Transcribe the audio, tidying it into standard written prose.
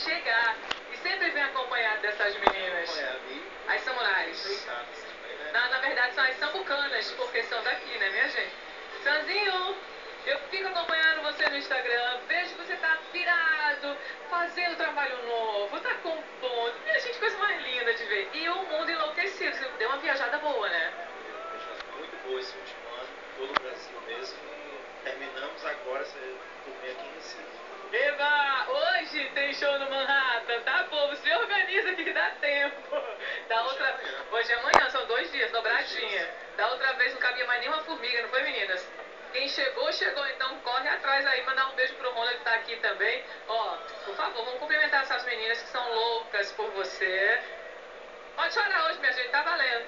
Chegar e sempre vem acompanhado dessas meninas. As samurais. Na verdade são as sambucanas, porque são daqui, né, minha gente? Sanzinho, eu fico acompanhando você no Instagram, vejo que você tá pirado, fazendo trabalho novo, tá compondo. Minha gente, coisa mais linda de ver. E o mundo enlouquecido. Você deu uma viajada boa, né? Muito boa esse último ano, todo o Brasil mesmo. E terminamos agora esse turnê aqui em Recife. Eba! Hoje tem show no Manhattan, tá, povo? Se organiza que dá tempo. Hoje é amanhã, são 2 dias, dobradinha. Da outra vez não cabia mais nenhuma formiga, não foi, meninas? Quem chegou, chegou, então corre atrás aí, mandar um beijo pro Ronald que tá aqui também. Ó, por favor, vamos cumprimentar essas meninas que são loucas por você. Pode chorar hoje, minha gente, tá valendo.